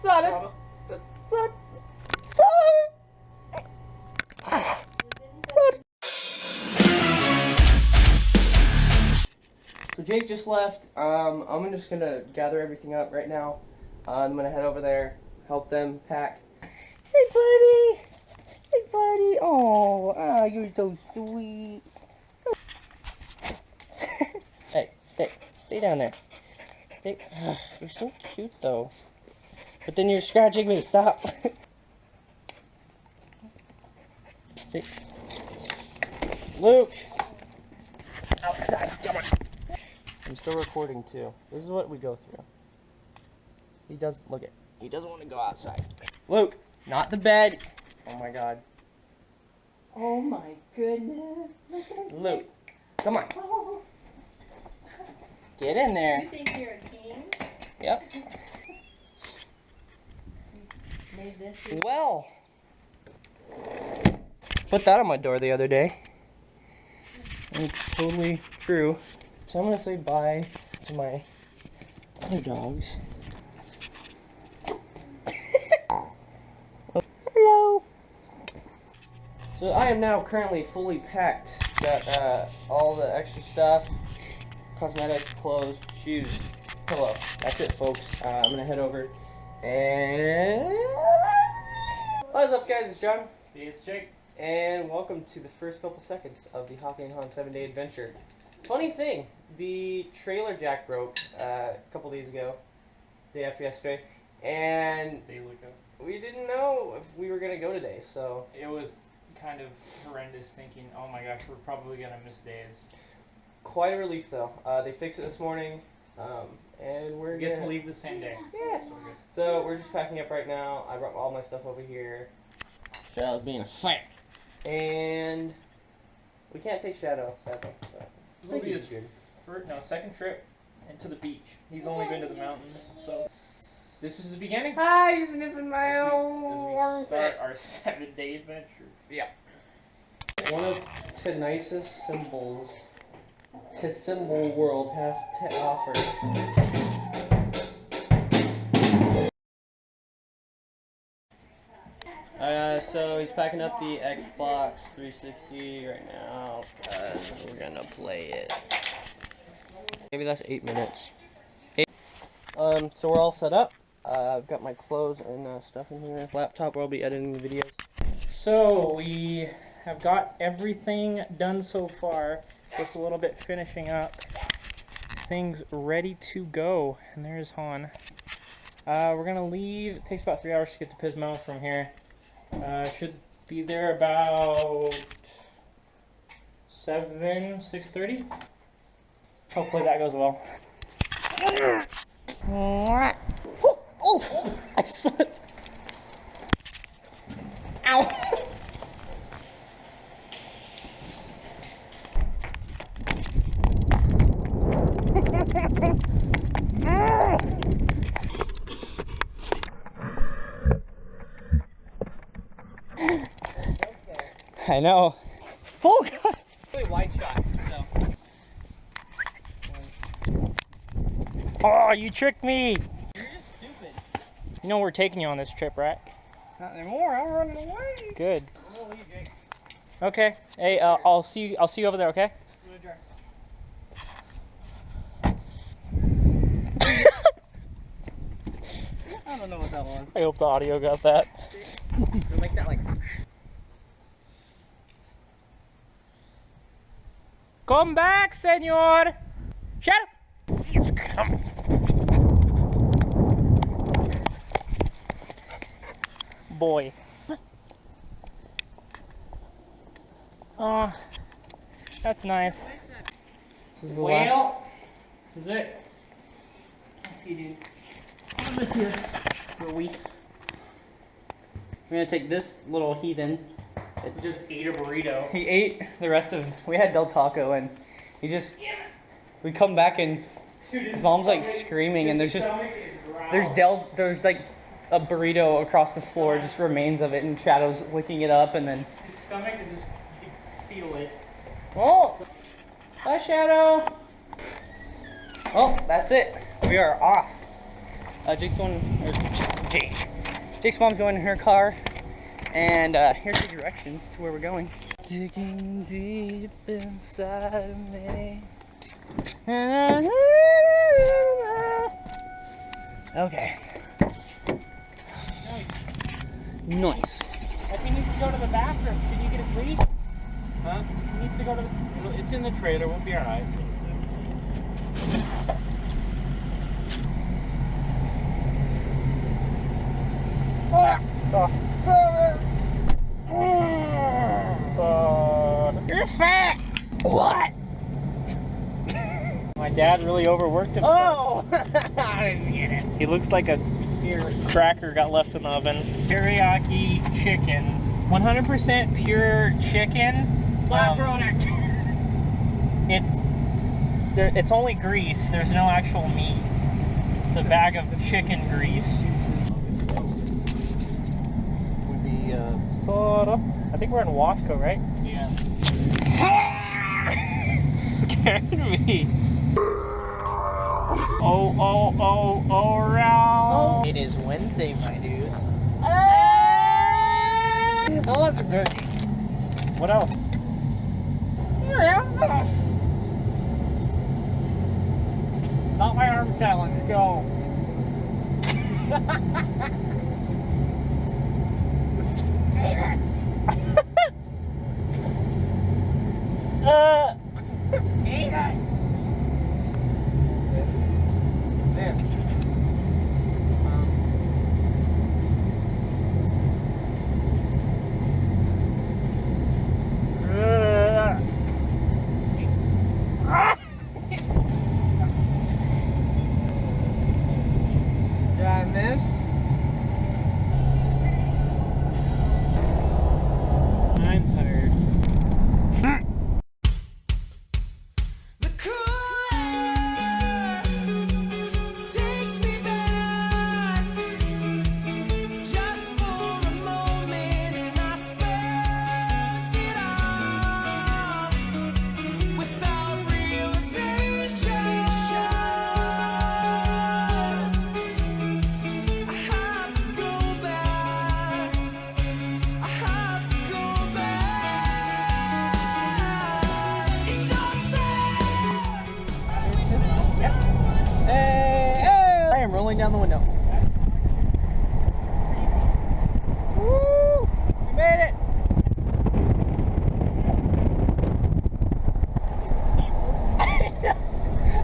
Son. So Jake just left. I'm just gonna gather everything up right now. I'm gonna head over there, help them pack. Hey buddy! Hey buddy! Oh, you're so sweet. Hey, stay down there. You're so cute though. But then you're scratching me. Stop. Luke. Outside. Come on. I'm still recording too. This is what we go through. He doesn't want to go outside. Luke, not the bed. Oh my god. Oh my goodness. Luke, come on. Oh. Get in there. You think you're a king? Yep. Made this. Well, put that on my door the other day. And it's totally true. So I'm gonna say bye to my other dogs. Hello. So I am now currently fully packed. Got all the extra stuff, cosmetics, clothes, shoes, pillow. That's it, folks. I'm gonna head over and. What's up, guys? It's John. It's Jake. And welcome to the first couple seconds of the HakayandHon 7-day adventure. Funny thing, the trailer jack broke a couple days ago, day after yesterday, and Days ago. we didn't know if we were going to go today, so. It was kind of horrendous thinking, oh my gosh, we're probably going to miss days. Quite a relief though. They fixed it this morning, and we're We get to leave the same day. Yeah. So we're good. So we're just packing up right now. I brought all my stuff over here. Shadow's being a saint. And we can't take Shadow, sadly. This will be his second trip into the beach. He's only been to the mountains, so this is the beginning. Hi, sniffing my As own we start our 7-day adventure. Yeah. One of the nicest symbols the symbol world has to offer. So he's packing up the Xbox 360 right now because we're gonna play it. Maybe that's 8 minutes. So we're all set up. I've got my clothes and stuff in here. Laptop where I'll be editing the videos. So we have got everything done so far. Just a little bit finishing up. This thing's ready to go. And there's Han. We're gonna leave. It takes about 3 hours to get to Pismo from here. Should be there about 6:30. Hopefully that goes well. Oh! I slipped. Ow! I know. Oh god! Really wide shot. So. Oh, you tricked me! You're just stupid. You know we're taking you on this trip, right? Not anymore. I'm running away. Good. I'm gonna leave, Jake. Okay. Hey, I'll see you over there. Okay. I don't know what that was. I hope the audio got that. We'll make that like. Come back, senor! Shut up! He's coming. Boy. Oh, that's nice. This is the last. Well, this is it. Let's see, dude. I'm just here for a week. We're gonna take this little heathen. We just ate a burrito. He ate the rest of. We had Del Taco and he just. We come back and his mom's like screaming and there's like a burrito across the floor, just remains of it, and Shadow's licking it up, and then. His stomach is just. You feel it. Oh! Bye, Shadow! Well, that's it. We are off. Jake's mom's going in her car, and here's the directions to where we're going. Digging deep inside of me. Okay. Nice. If he needs to go to the bathroom, can you get his lead? Huh? He needs to go to the... It's in the trailer. We'll be all right. You're fat! What? My dad really overworked himself. Oh! I didn't get it. He looks like a cracker got left in the oven. Teriyaki chicken. 100% pure chicken. Byproduct. It's only grease. There's no actual meat. It's a bag of chicken grease. Would be soda. I think we're in Wasco, right? Yeah. Scared me. Oh, around. It is Wednesday, my dudes. That wasn't good. What else? Not my arm challenge, go. Did I miss? I'm tired. I am rolling down the window. Woo! We made it!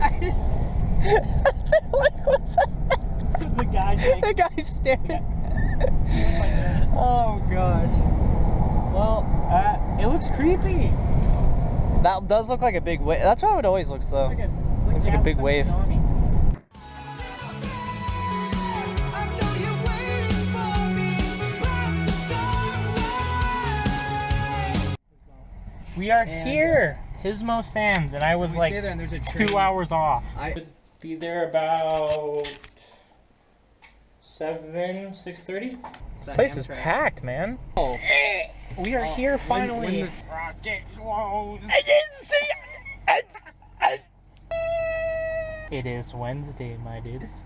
I just like what The the guy's staring. Oh gosh. Well, it looks creepy. that does look like a big wave. That's how it always looks though. Looks like a big wave. We are here, Pismo Sands, and I was like stay there and there's a train. 2 hours off. I Should be there about 6:30. This place is packed, man. Oh. We are here finally. when rocket glows. I didn't see it. It is Wednesday, my dudes.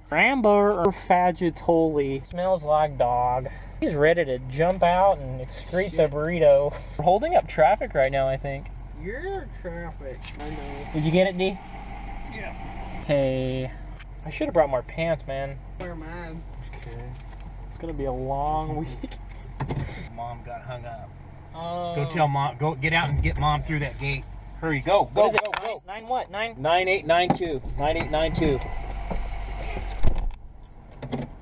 Rambo or Fagitoli. Smells like dog. He's ready to jump out and excrete the burrito. We're holding up traffic right now, I think. You're traffic. I know. Did you get it, D? Yeah. Hey. I should have brought more pants, man. Where mine? Okay. It's gonna be a long week. Mom got hung up. Oh. Go tell mom. Go get out and get mom through that gate. Hurry, go, go, What is it? go, go. Nine what? 9892. 9892.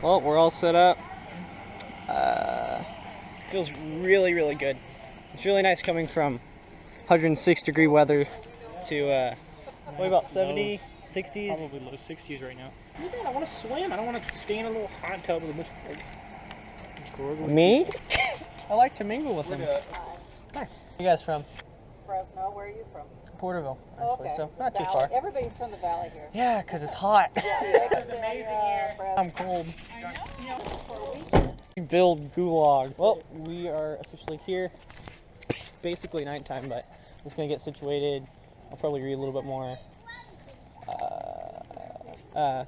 Well, we're all set up. Feels really, really good. It's really nice coming from 106-degree weather to what about 70, 60s? Probably low 60s right now. I want to swim. I don't want to stay in a little hot tub with a bunch of Me? I like to mingle with them. Hi. Where you guys from? Fresno, where are you from? Porterville, actually, Okay. so not too Valley. far. Everybody's from the valley here. Yeah, because it's hot. It's amazing here. I'm cold. For a weekend. We build gulag. Well, we are officially here. It's basically nighttime, but I'm just going to get situated. I'll probably read a little bit more.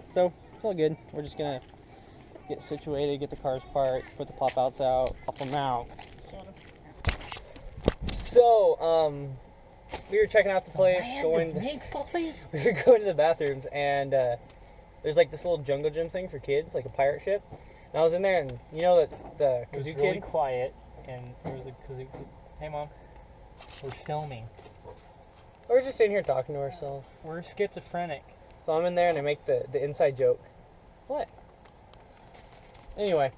So it's all good. We're just gonna get situated, get the cars parked, put the pop outs out, pop them out. So, we were checking out the place, we were going to the bathrooms, and there's like this little jungle gym thing for kids, like a pirate ship. And I was in there, and you know that the kazoo It was really kid? quiet, and there was a kazoo kid. Hey, Mom. We're filming. We're just sitting here talking to ourselves. We're schizophrenic. So I'm in there, and I make the inside joke. What? Anyway,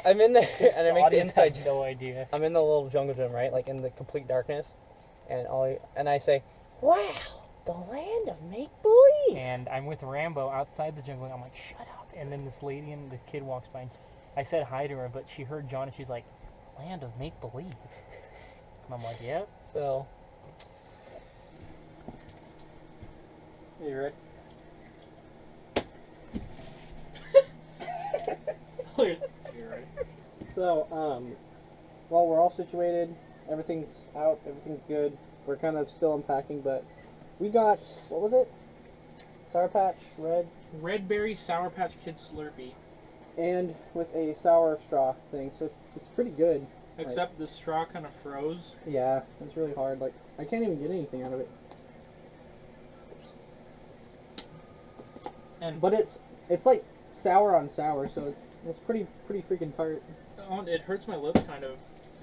I'm in there, and I make the inside joke. No idea. I'm in the little jungle gym, right? Like in the complete darkness. And I say, wow, the land of make-believe. And I'm with Rambo outside the jungle. I'm like, shut up. And then this lady and the kid walks by. And I said hi to her, but she heard John, and she's like, land of make-believe. And I'm like, yep. So, you ready? You're right. So, while we're all situated, everything's out, everything's good. We're kind of still unpacking, but we got, what was it? Sour Patch, Red, Red Berry Sour Patch Kids Slurpee. and with a sour straw thing, so it's pretty good. Except the straw kind of froze. Yeah, it's really hard. Like, I can't even get anything out of it. But it's like sour on sour, so it's pretty freaking tart. Oh, it hurts my lips kind of.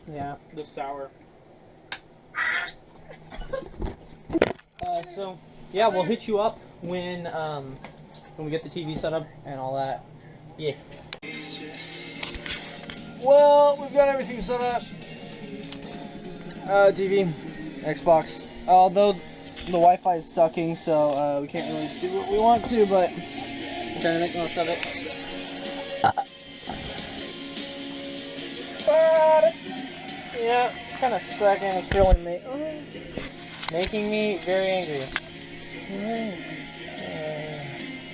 Yeah. The sour. So yeah, we'll hit you up when we get the TV set up and all that. Yeah. Well, we've got everything set up. TV, Xbox. Although the Wi-Fi is sucking, so we can't really do what we want to, but we're trying to make the most of it. But yeah, it's kind of sucking. It's really making me very angry.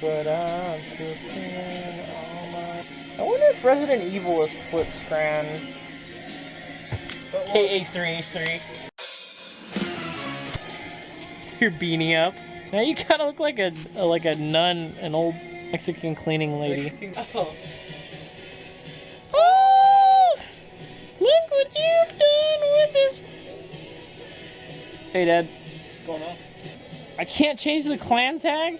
But I'm still singing all my... I wonder if Resident Evil is split screen. Okay, H3. Your beanie up. Now you kind of look like a nun, an old Mexican cleaning lady. Oh. Oh! Look what you've done with this. Hey, Dad. What's going on? I can't change the clan tag.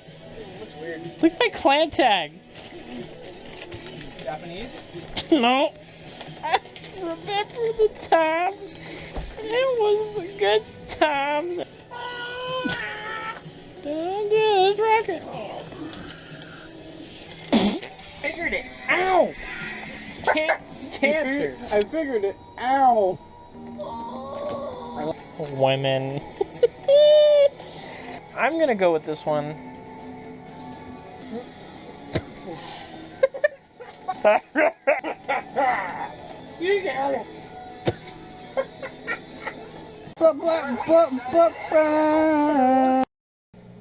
Looks weird. Look at my clan tag. Japanese? No. I remember the times. It was the good times. Let's rock it. Figured it. Ow! Cancer. I figured it. Ow! Women. I'm gonna go with this one.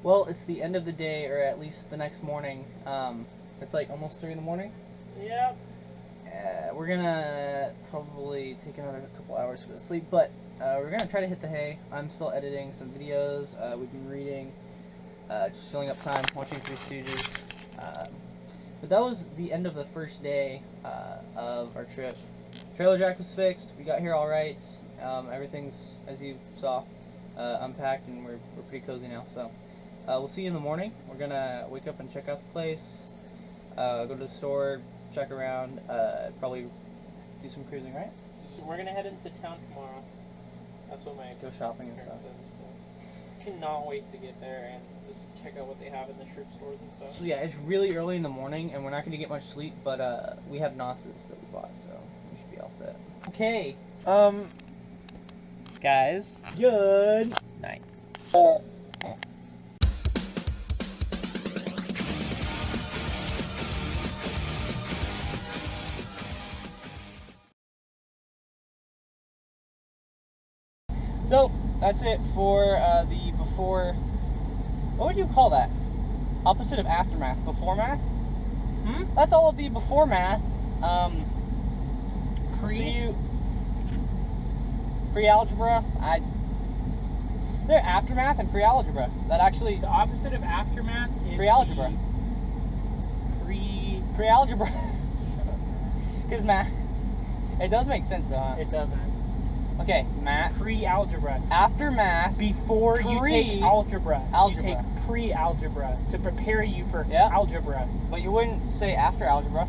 Well, it's the end of the day, or at least the next morning. It's like almost 3 in the morning. Yep. We're gonna probably take another couple hours to go to sleep, but we're gonna try to hit the hay. I'm still editing some videos. We've been reading, just filling up time, watching Three Stooges. But that was the end of the first day of our trip. Trailer jack was fixed. We got here all right. Everything's, as you saw, unpacked, and we're pretty cozy now. So we'll see you in the morning. We're gonna wake up and check out the place. Go to the store, check around, probably do some cruising, right? We're gonna head into town tomorrow. That's what my Go shopping and parents stuff. said. So cannot wait to get there and just check out what they have in the shirt stores and stuff. So yeah, it's really early in the morning, and we're not gonna get much sleep, but we have Nosses that we bought, so we should be all set. Okay. Guys, Good night. So that's it for the before. What would you call that? Opposite of aftermath. Before math. That's all of the before math. Pre-algebra. They're aftermath and pre-algebra. That actually The opposite of aftermath is pre-algebra. pre-algebra. Because math, it does make sense though, huh? It doesn't. Okay, math. Pre-algebra. After math, Before you take algebra. algebra. You take pre-algebra to prepare you for Yeah. algebra. But you wouldn't say after algebra.